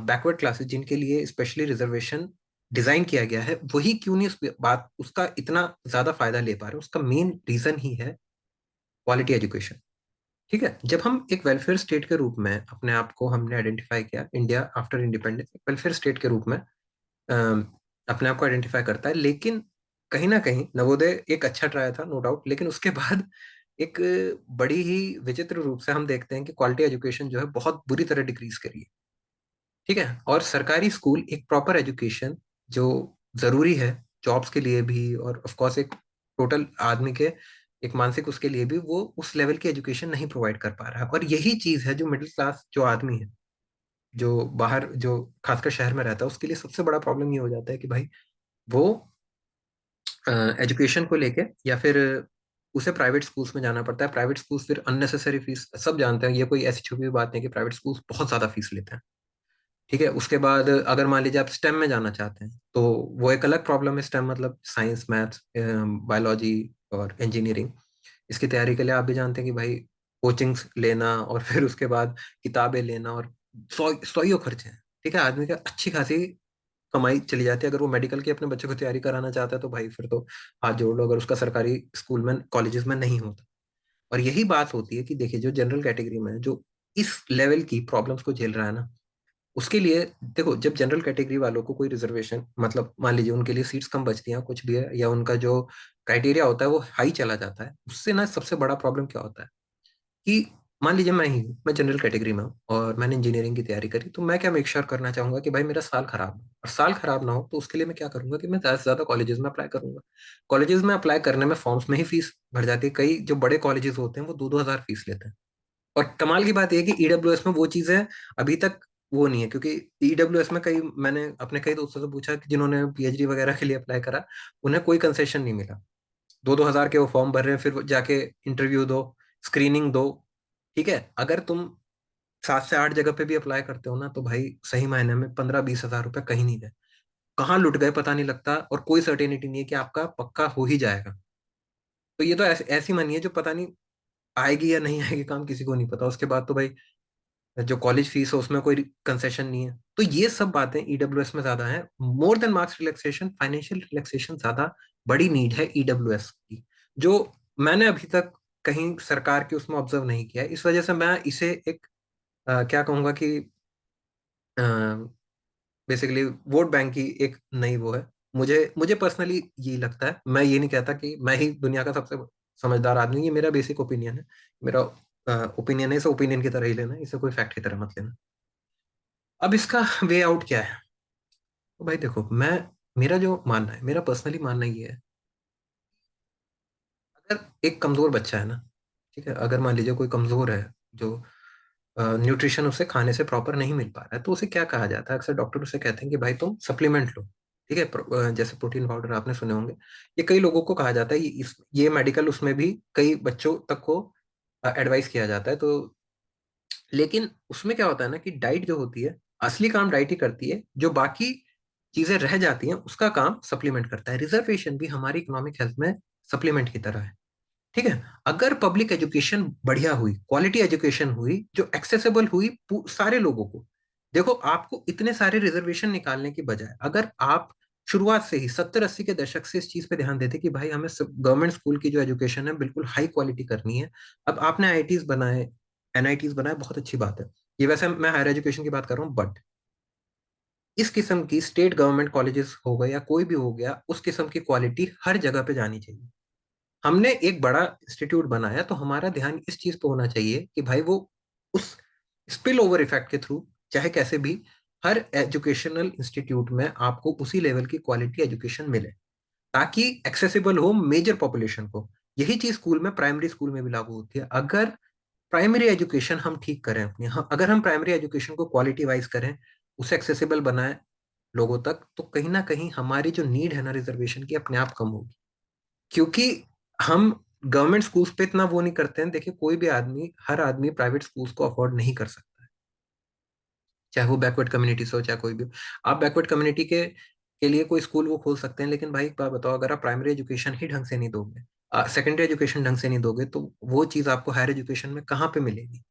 बैकवर्ड क्लासेस जिनके लिए स्पेशली रिजर्वेशन डिजाइन किया गया है, वही क्यों नहीं उस बात उसका इतना ज्यादा फायदा ले पा रहे हैं। उसका मेन रीजन ही है क्वालिटी एजुकेशन। ठीक है, जब हम एक वेलफेयर स्टेट के रूप में अपने आप को हमने आइडेंटिफाई किया, India after independence welfare state के रूप में अपने आप को आइडेंटिफाई करता है। लेकिन कहीं ना कहीं नवोदय एक अच्छा ट्राई था, नो डाउट, लेकिन उसके बाद एक बड़ी ही विचित्र रूप से हम देखते हैं कि क्वालिटी एजुकेशन जो है बहुत बुरी तरह डिक्रीज करी है। ठीक है, और सरकारी स्कूल एक प्रॉपर एजुकेशन जो जरूरी है जॉब्स के लिए भी, और ऑफ कोर्स एक टोटल आदमी के एक मानसिक उसके लिए भी, वो उस लेवल की एजुकेशन नहीं प्रोवाइड कर पा रहा है। और यही चीज है जो मिडिल क्लास जो आदमी है, जो बाहर जो खासकर शहर में रहता है, उसके लिए सबसे बड़ा प्रॉब्लम ये हो जाता है कि भाई वो एजुकेशन को लेके, या फिर उसे प्राइवेट स्कूल्स में जाना पड़ता है। प्राइवेट स्कूल्स फिर अननेसेसरी फीस, सब जानते हैं, ये कोई ऐसी छुपी हुई बात नहीं कि प्राइवेट स्कूल्स बहुत ज्यादा फीस लेते हैं। ठीक है, उसके बाद अगर मान लीजिए आप स्टेम में जाना चाहते हैं, तो वो एक अलग प्रॉब्लम है। स्टेम मतलब साइंस, मैथ्स, बायोलॉजी और इंजीनियरिंग। इसकी तैयारी के लिए आप भी जानते हैं कि भाई कोचिंग्स लेना और फिर उसके बाद किताबें लेना, और सौ खर्चे हैं। ठीक है, आदमी का अच्छी खासी कमाई चली जाती है। अगर वो मेडिकल की अपने बच्चों को तैयारी कराना चाहता है तो भाई फिर तो हाथ जोड़ लो, अगर उसका सरकारी स्कूल में कॉलेजेस में नहीं होता। और यही बात होती है कि देखिए जो जनरल कैटेगरी में है, जो इस लेवल की प्रॉब्लम्स को झेल रहा है ना, उसके लिए देखो, जब जनरल कैटेगरी वालों को कोई रिजर्वेशन, मतलब मान लीजिए उनके लिए सीट्स कम बचती हैं कुछ भी है, या उनका जो क्राइटेरिया होता है वो हाई चला जाता है, उससे ना सबसे बड़ा प्रॉब्लम क्या होता है कि मान लीजिए मैं ही हूँ, मैं जनरल कैटेगरी में हूँ और मैंने इंजीनियरिंग की तैयारी करी, तो मैं क्या मेक श्योर करना चाहूंगा कि भाई मेरा साल खराब हो, और साल खराब ना हो, तो उसके लिए मैं क्या करूंगा कि मैं ज्यादा से ज्यादा कॉलेजेस में अप्लाई करूंगा। कॉलेजेस में अप्लाई करने में फॉर्म्स में ही फीस भर जाती है। कई जो बड़े कॉलेजेस होते हैं वो 2-2 हजार फीस लेते हैं। और कमाल की बात यह है कि ईडब्ल्यूएस में वो चीजें अभी तक वो नहीं है, क्योंकि ईडब्ल्यूएस में कई, मैंने अपने कई दोस्तों से पूछा कि जिन्होंने पीएचडी वगैरह के लिए अप्लाई करा, उन्हें कोई कंसेशन नहीं मिला। 2-2 हजार के वो फॉर्म भर रहे हैं, फिर वो जाके इंटरव्यू दो, स्क्रीनिंग दो। ठीक है, अगर तुम 7 से 8 जगह पे भी अप्लाई करते हो ना, तो भाई सही मायने में 15-20 हजार रुपये कहीं नहीं गए, कहाँ लुट गए पता नहीं लगता, और कोई सर्टेनिटी नहीं है कि आपका पक्का हो ही जाएगा। तो ये तो ऐसी मनी है जो पता नहीं आएगी या नहीं आएगी, काम किसी को नहीं पता। उसके बाद तो भाई जो कॉलेज फीस है उसमें कोई कंसेशन नहीं है। तो ये सब बातें ईडब्ल्यूएस में ज्यादा है। More than marks relaxation, financial relaxation ज्यादा बड़ी नीड है ईडब्ल्यूएस की, जो मैंने अभी तक कहीं सरकार के उसमें ऑब्जर्व नहीं किया है। इस वजह से मैं इसे एक क्या कहूंगा कि बेसिकली वोट बैंक की एक नई वो है। मुझे मुझे पर्सनली यही लगता है। मैं ये नहीं कहता कि मैं ही दुनिया का सबसे समझदार आदमी हूं, ये मेरा बेसिक ओपिनियन है। मेरा ओपिनियन है, इसे ओपिनियन की तरह ही लेना, इसे कोई फैक्ट की तरह मत लेना। अब इसका वे आउट क्या है? तो भाई देखो, मैं, मेरा जो मानना है, मेरा पर्सनली मानना ये है, अगर एक कमजोर बच्चा है ना, ठीक है, अगर मान लीजिए कोई कमजोर है, जो न्यूट्रिशन उसे खाने से प्रॉपर नहीं मिल पा रहा है, तो उसे क्या कहा जाता है? अक्सर डॉक्टर उसे कहते हैं कि भाई तुम सप्लीमेंट लो। ठीक है, जैसे प्रोटीन पाउडर आपने सुने होंगे। ये कई लोगों को कहा जाता है, ये मेडिकल उसमें भी कई बच्चों तक को एडवाइस किया जाता है। तो लेकिन उसमें क्या होता है ना, कि डाइट जो होती है, असली काम डाइट ही करती है, जो बाकी चीजें रह जाती हैं उसका काम सप्लीमेंट करता है। रिजर्वेशन भी हमारी इकोनॉमिक हेल्थ में सप्लीमेंट की तरह है। ठीक है, अगर पब्लिक एजुकेशन बढ़िया हुई, क्वालिटी एजुकेशन हुई, जो एक्सेसिबल हुई सारे लोगों को, देखो आपको इतने सारे रिजर्वेशन निकालने की बजाय, अगर आप शुरुआत से ही 70-80 के दशक से इस चीज पे ध्यान देते कि भाई हमें गवर्नमेंट स्कूल की जो एजुकेशन है बिल्कुल हाई क्वालिटी करनी है। अब आपने आईआईटीज बनाए, एनआईटीज बनाए, बहुत अच्छी बात है। ये वैसे मैं हायर एजुकेशन की बात कर रहा हूँ, बट इस किस्म की स्टेट गवर्नमेंट कॉलेजेस हो गए या कोई भी हो गया, उस किस्म की क्वालिटी हर जगह पे जानी चाहिए। हमने एक बड़ा इंस्टीट्यूट बनाया तो हमारा ध्यान इस चीज पे होना चाहिए कि भाई वो उस स्पिल ओवर इफेक्ट के थ्रू, चाहे कैसे भी, हर एजुकेशनल इंस्टीट्यूट में आपको उसी लेवल की क्वालिटी एजुकेशन मिले, ताकि एक्सेसिबल हो मेजर पॉपुलेशन को। यही चीज स्कूल में, प्राइमरी स्कूल में भी लागू होती है। अगर प्राइमरी एजुकेशन हम ठीक करें अपनी, अगर हम प्राइमरी एजुकेशन को क्वालिटी वाइज करें, उसे एक्सेसिबल बनाएं लोगों तक, तो कहीं ना कहीं हमारी जो नीड है ना रिजर्वेशन की, अपने आप कम होगी। क्योंकि हम गवर्नमेंट स्कूल्स पे इतना वो नहीं करते हैं। देखिए, कोई भी आदमी, हर आदमी प्राइवेट स्कूल्स को अफोर्ड नहीं कर सकता है, चाहे वो बैकवर्ड कम्युनिटी से हो, चाहे कोई भी हो। आप बैकवर्ड कम्युनिटी के लिए कोई स्कूल वो खोल सकते हैं, लेकिन भाई एक बात बताओ, अगर आप प्राइमरी एजुकेशन ही ढंग से नहीं दोगे, सेकेंडरी एजुकेशन ढंग से नहीं दोगे, तो वो चीज आपको हायर एजुकेशन में कहाँ पे मिलेगी?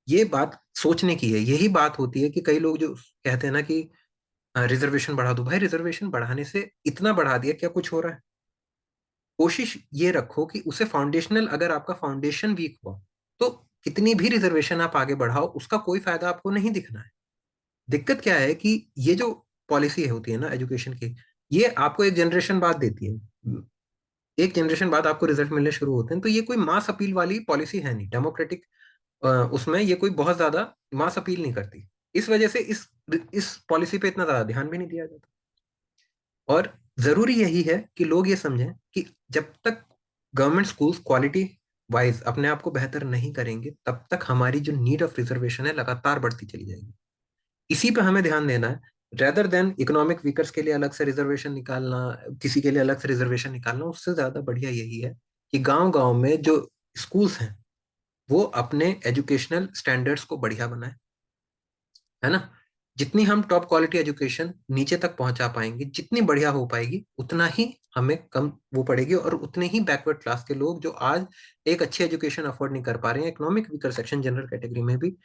ये बात सोचने की है। यही बात होती है कि कई लोग जो कहते हैं ना कि रिजर्वेशन बढ़ा दो, भाई रिजर्वेशन बढ़ाने से इतना बढ़ा दिया, क्या कुछ हो रहा है? कोशिश ये रखो कि उसे फाउंडेशनल, अगर आपका फाउंडेशन वीक हुआ, तो कितनी भी रिजर्वेशन आप आगे बढ़ाओ, उसका कोई फायदा आपको नहीं दिखना है। दिक्कत क्या है कि ये जो पॉलिसी होती है ना एजुकेशन की, ये आपको एक जनरेशन बाद देती है। एक जनरेशन बाद आपको रिजल्ट मिलने शुरू होते हैं। तो ये कोई मास अपील वाली पॉलिसी है नहीं, डेमोक्रेटिक उसमें ये कोई बहुत ज्यादा मास अपील नहीं करती। इस वजह से इस पॉलिसी पे इतना ज्यादा ध्यान भी नहीं दिया जाता। और जरूरी यही है कि लोग ये समझें कि जब तक गवर्नमेंट स्कूल्स क्वालिटी वाइज अपने आप को बेहतर नहीं करेंगे, तब तक हमारी जो नीड ऑफ रिजर्वेशन है लगातार बढ़ती चली जाएगी। इसी पे हमें ध्यान देना है, रेदर देन इकोनॉमिक वीकर्स के लिए अलग से रिजर्वेशन निकालना, किसी के लिए अलग से रिजर्वेशन निकालना। उससे ज्यादा बढ़िया यही है कि गांव गांव में जो स्कूल्स हैं, वो अपने एजुकेशनल स्टैंडर्ड्स को बढ़िया बनाए, है ना। जितनी हम टॉप क्वालिटी एजुकेशन नीचे तक पहुंचा पाएंगे, जितनी बढ़िया हो पाएगी, उतना ही हमें कम वो पड़ेगी, और उतने ही बैकवर्ड क्लास के लोग जो आज एक अच्छी एजुकेशन अफोर्ड नहीं कर पा रहे हैं, economic weaker section general category में भी,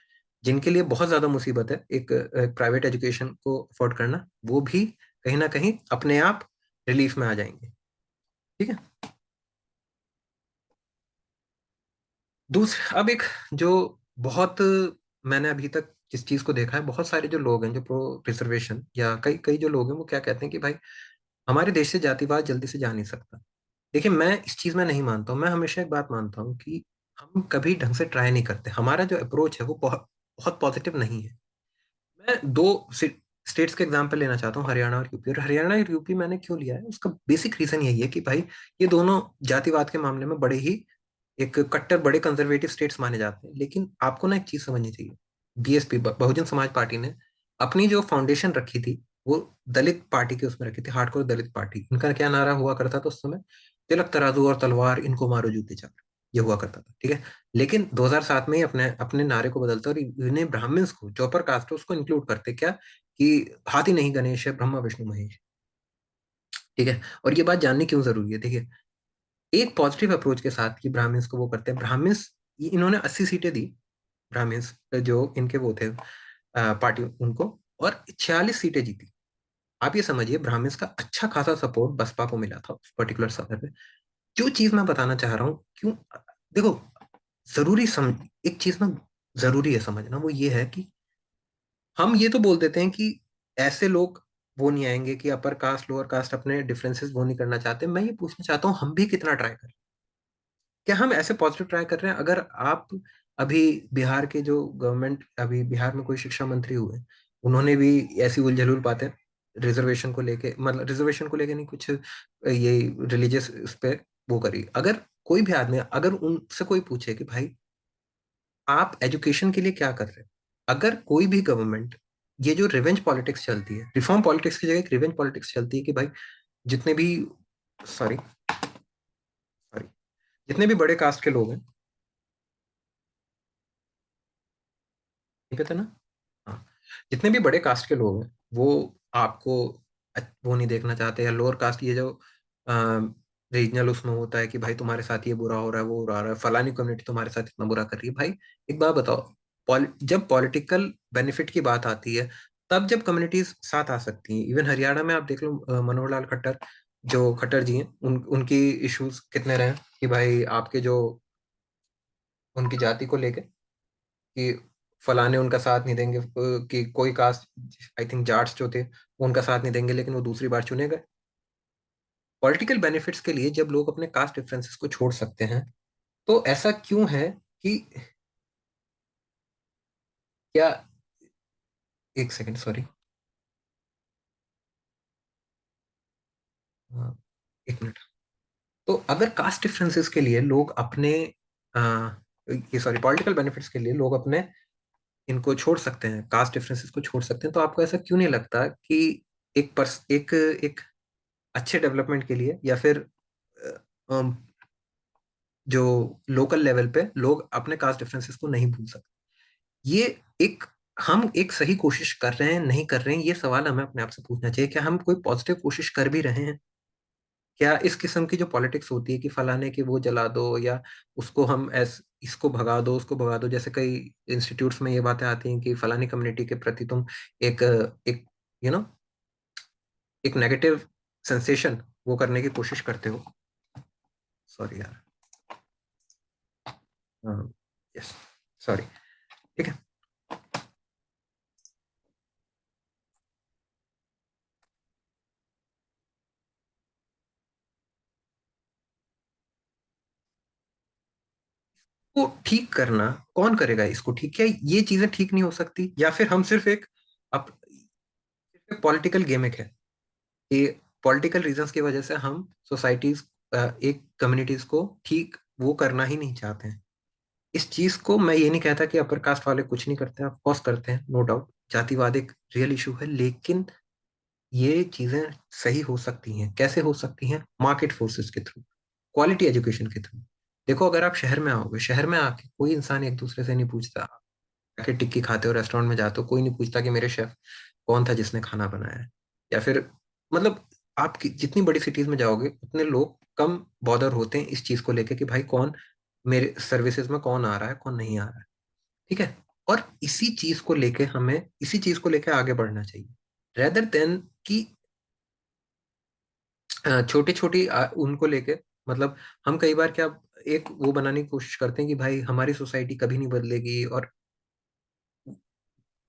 जिनके लिए बहुत ज्यादा मुसीबत है एक प्राइवेट एजुकेशन को अफोर्ड करना, वो भी कहीं ना कहीं अपने आप रिलीफ में आ जाएंगे। ठीक है। दूसरा, अब एक जो बहुत, मैंने अभी तक जिस चीज को देखा है, बहुत सारे जो लोग हैं जो प्रो रिजर्वेशन, या कई कई जो लोग हैं, वो क्या कहते हैं कि भाई हमारे देश से जातिवाद जल्दी से जा नहीं सकता। देखिए, मैं इस चीज में नहीं मानता हूँ। मैं हमेशा एक बात मानता हूँ कि हम कभी ढंग से ट्राई नहीं करते। हमारा जो अप्रोच है वो बहुत बहुत पॉजिटिव नहीं है। मैं दो स्टेट्स के एग्जांपल लेना चाहता हूँ, हरियाणा और यूपी। और हरियाणा और यूपी मैंने क्यों लिया है, उसका बेसिक रीजन यही है कि भाई ये दोनों जातिवाद के मामले में बड़े ही एक कट्टर, बड़े कंजर्वेटिव स्टेट्स माने जाते हैं। लेकिन आपको ना एक चीज समझनी चाहिए, बीएसपी, बहुजन समाज पार्टी ने अपनी जो फाउंडेशन रखी थी वो दलित पार्टी के उसमें रखी थी, हार्डकोर दलित पार्टी। इनका क्या नारा हुआ करता था उस समय? तिलक तराजू और तलवार, इनको मारो जूते चाट, ये हुआ करता था, ठीक है। लेकिन 2007 में ही अपने अपने नारे को बदलते और इन्हें ब्राह्मण्स को, जो अपर कास्ट है उसको इंक्लूड करते, क्या कि हाथी नहीं गणेश है, ब्रह्मा विष्णु महेश, ठीक है। और ये बात जाननी क्यों जरूरी है, देखिए, एक पॉजिटिव अप्रोच के साथ कि ब्राह्मण्स को वो करते हैं, ब्राह्मण्स, इन्होंने 80 सीटें दी, ब्राह्मण्स जो इनके वो थे पार्टी उनको, और 46 सीटें जीती। आप ये समझिए ब्राह्मण्स का अच्छा खासा सपोर्ट बसपा को मिला था उस पर्टिकुलर समय पे। जो चीज मैं बताना चाह रहा हूँ, क्यों, देखो, जरूरी समझ, एक चीज ना जरूरी है समझना, वो ये है कि हम ये तो बोल देते हैं कि ऐसे लोग वो नहीं आएंगे कि अपर कास्ट लोअर कास्ट अपने डिफरेंसेस वो नहीं करना चाहते। मैं ये पूछना चाहता हूँ, हम भी कितना ट्राई करें? क्या हम ऐसे पॉजिटिव ट्राई कर रहे हैं? अगर आप अभी बिहार के जो गवर्नमेंट, अभी बिहार में कोई शिक्षा मंत्री हुए, उन्होंने भी ऐसी उलझुल बातें रिजर्वेशन को लेके, मतलब रिजर्वेशन को लेके नहीं, कुछ ये रिलीजियस उस पे वो करी। अगर कोई भी आदमी, अगर उनसे कोई पूछे कि भाई आप एजुकेशन के लिए क्या कर रहे हैं, अगर कोई भी गवर्नमेंट, ये जो रिवेंज पॉलिटिक्स चलती है, रिफॉर्म पॉलिटिक्स की जगह एक रिवेंज पॉलिटिक्स चलती है कि भाई जितने भी, सॉरी सॉरी, जितने भी बड़े कास्ट के लोग हैं, ठीक है ना, हाँ, जितने भी बड़े कास्ट के लोग हैं वो आपको वो नहीं देखना चाहते, या लोअर कास्ट, ये जो रीजनल उसमें होता है कि भाई तुम्हारे साथ ये बुरा हो रहा है, वो हो रहा है, फलानी कम्युनिटी तुम्हारे साथ इतना बुरा कर रही है। भाई एक बात बताओ, जब पॉलिटिकल बेनिफिट की बात आती है, तब जब कम्युनिटीज साथ आ सकती हैं। इवन हरियाणा में आप देख लो, मनोहर लाल खट्टर, जो खट्टर जी हैं, उनकी इश्यूज कितने रहे हैं कि भाई आपके जो, उनकी जाति को लेके, कि फलाने उनका साथ नहीं देंगे, कि कोई कास्ट, आई थिंक जाट्स जो थे वो उनका साथ नहीं देंगे, लेकिन वो दूसरी बार चुने गए। पॉलिटिकल बेनिफिट्स के लिए जब लोग अपने कास्ट डिफरेंसेस को छोड़ सकते हैं, तो ऐसा क्यों है कि, क्या, एक सेकंड सॉरी, एक मिनट। तो अगर कास्ट डिफरेंसेस के लिए लोग अपने अ, ये सॉरी, पॉलिटिकल बेनिफिट्स के लिए लोग अपने इनको छोड़ सकते हैं, कास्ट डिफरेंसेस को छोड़ सकते हैं, तो आपको ऐसा क्यों नहीं लगता कि एक अच्छे डेवलपमेंट के लिए, या फिर जो लोकल लेवल पे लोग अपने कास्ट डिफरेंसेस को नहीं भूल सकते? ये एक, हम एक सही कोशिश कर रहे हैं, नहीं कर रहे हैं, ये सवाल हमें अपने आप से पूछना चाहिए। क्या हम कोई पॉजिटिव कोशिश कर भी रहे हैं? क्या इस किस्म की जो पॉलिटिक्स होती है कि फलाने की वो जला दो, या उसको हम ऐस इसको भगा दो, उसको भगा दो, जैसे कई इंस्टीट्यूट्स में ये बातें आती हैं कि फलानी कम्युनिटी के प्रति तुम एक एक यू नो एक नेगेटिव सेंसेशन वो करने की कोशिश करते हो। सॉरी यार, यस, सॉरी, ठीक है। वो ठीक करना कौन करेगा इसको ठीक? क्या ये चीजें ठीक नहीं हो सकती, या फिर हम सिर्फ एक, अप पॉलिटिकल गेमिक है कि पॉलिटिकल रीजंस की वजह से हम सोसाइटीज, एक कम्युनिटीज को ठीक वो करना ही नहीं चाहते हैं? इस चीज को मैं ये नहीं कहता कि अपर कास्ट वाले कुछ नहीं करते हैं, ऑफ कोर्स करते हैं, नो डाउट, जातिवाद एक रियल इशू है, लेकिन ये चीजें सही हो सकती हैं। कैसे हो सकती हैं? मार्केट फोर्सेस के थ्रू, क्वालिटी एजुकेशन के थ्रू। देखो, अगर आप शहर में आओगे, शहर में आके कोई इंसान एक दूसरे से नहीं पूछता, आके टिक्की खाते हो, रेस्टोरेंट में जाते हो, कोई नहीं पूछता कि मेरे शेफ कौन था जिसने खाना बनाया है, या फिर, मतलब, आप जितनी बड़ी सिटीज में जाओगे उतने लोग कम बॉदर होते हैं इस चीज को लेके कि भाई कौन मेरे सर्विसेज में कौन आ रहा है, कौन नहीं आ रहा है, ठीक है। और इसी चीज को लेके आगे बढ़ना चाहिए, रेदर देन कि छोटी छोटी उनको लेके, मतलब, हम कई बार क्या, एक वो बनाने की कोशिश करते हैं कि भाई हमारी सोसाइटी कभी नहीं बदलेगी और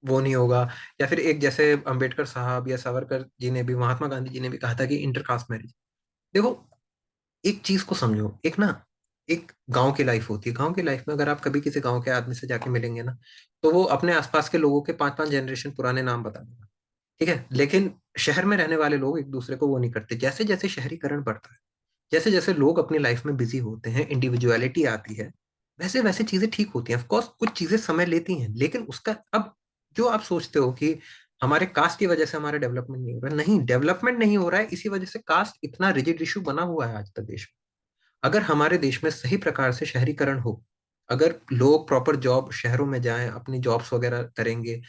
वो नहीं होगा। या फिर एक, जैसे अंबेडकर साहब या सावरकर जी ने भी, महात्मा गांधी जी ने भी कहा था कि इंटरकास्ट मैरिज। देखो, एक चीज को समझो, एक ना, एक गांव की लाइफ होती है, गांव की लाइफ में अगर आप कभी किसी गांव के आदमी से जाके मिलेंगे ना, तो वो अपने आसपास के लोगों के 5-5 जनरेशन पुराने नाम बता देगा, ठीक है। लेकिन शहर में रहने वाले लोग एक दूसरे को वो नहीं करते। जैसे जैसे शहरीकरण बढ़ता है, जैसे जैसे लोग अपनी लाइफ में बिजी होते हैं, इंडिविजुअलिटी आती है, वैसे वैसे चीजें ठीक होती हैं। ऑफ कोर्स कुछ चीजें समय लेती हैं, लेकिन उसका अब जो आप सोचते हो कि हमारे कास्ट की वजह से हमारा डेवलपमेंट नहीं हो रहा है, नहीं, डेवलपमेंट नहीं हो रहा है इसी वजह से कास्ट इतना रिजिड इशू बना हुआ है आज तक देश में। अगर हमारे देश में सही प्रकार से शहरीकरण हो, अगर लोग प्रॉपर जॉब शहरों में जाएं, अपनी जॉब्स वगैरह करेंगे,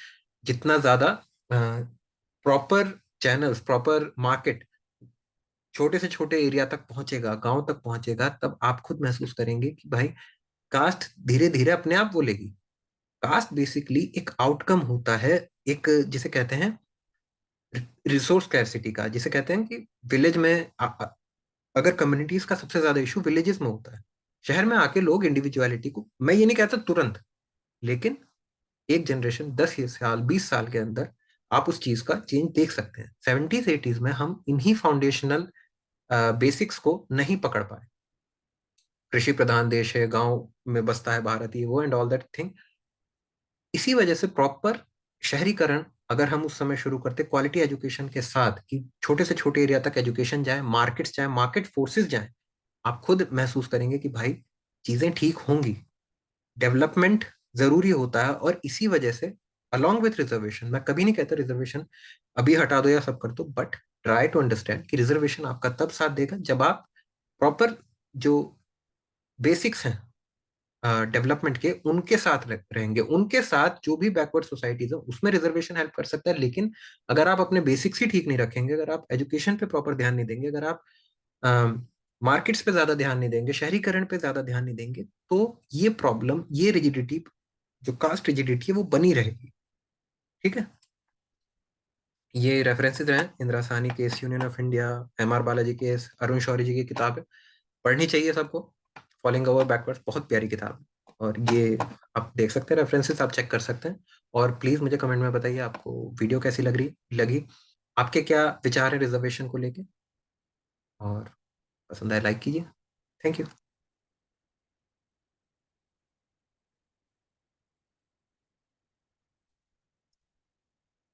जितना ज्यादा प्रॉपर चैनल्स, प्रॉपर मार्केट छोटे से छोटे एरिया तक पहुंचेगा, गांव तक पहुंचेगा, तब आप खुद महसूस करेंगे कि भाई कास्ट धीरे धीरे अपने आप बोलेगी। कास्ट बेसिकली एक आउटकम होता है, एक जिसे कहते हैं रिसोर्स स्कैरसिटी का, जिसे कहते हैं कि विलेज में अगर कम्युनिटीज का सबसे ज्यादा इशू विलेजेस में होता है। शहर में आके लोग इंडिविजुअलिटी को, मैं ये नहीं कहता तुरंत, लेकिन एक जनरेशन 10 साल 20 साल के अंदर आप उस चीज का चेंज देख सकते हैं। 70s 80s में हम इन्हीं फाउंडेशनल बेसिक्स को नहीं पकड़ पाए। कृषि प्रधान देश है, गांव में बसता है भारत, ये वो एंड ऑल दैट थिंग। इसी वजह से प्रॉपर शहरीकरण अगर हम उस समय शुरू करते क्वालिटी एजुकेशन के साथ, कि छोटे से छोटे एरिया तक एजुकेशन जाए, मार्केट्स जाए, मार्केट फोर्सेस जाए, आप खुद महसूस करेंगे कि भाई चीजें ठीक होंगी। डेवलपमेंट जरूरी होता है, और इसी वजह से अलॉन्ग विथ रिजर्वेशन, मैं कभी नहीं कहता रिजर्वेशन अभी हटा दो या सब कर दो, बट ट्राई टू अंडरस्टैंड कि रिजर्वेशन आपका तब साथ देगा जब आप प्रॉपर जो बेसिक्स हैं डेवलपमेंट के उनके साथ रहेंगे। उनके साथ जो भी बैकवर्ड सोसाइटीज है उसमें रिजर्वेशन हेल्प कर सकता है, लेकिन अगर आप अपने बेसिक्स ही ठीक नहीं रखेंगे, अगर आप एजुकेशन पे प्रॉपर ध्यान नहीं देंगे, अगर आप मार्केट्स पे ज्यादा ध्यान नहीं देंगे, शहरीकरण पे ज्यादा ध्यान नहीं देंगे, तो ये प्रॉब्लम, ये रिजिडिटी, जो कास्ट रिजिडिटी है वो बनी रहेगी। ठीक है। ये रेफरेंसेस हैं Indira Sawhney case, union of India, M R Balaji case, Arun Shourie ji की किताब है, पढ़नी चाहिए सबको। फॉलिंग ओवर बैकवर्ड्स बहुत प्यारी किताब है, और ये आप देख सकते हैं, रेफरेंसेस आप चेक कर सकते हैं। और प्लीज मुझे कमेंट में बताइए आपको वीडियो कैसी लगी, आपके क्या विचार है रिजर्वेशन को लेके, और पसंद आए लाइक कीजिए। Thank you.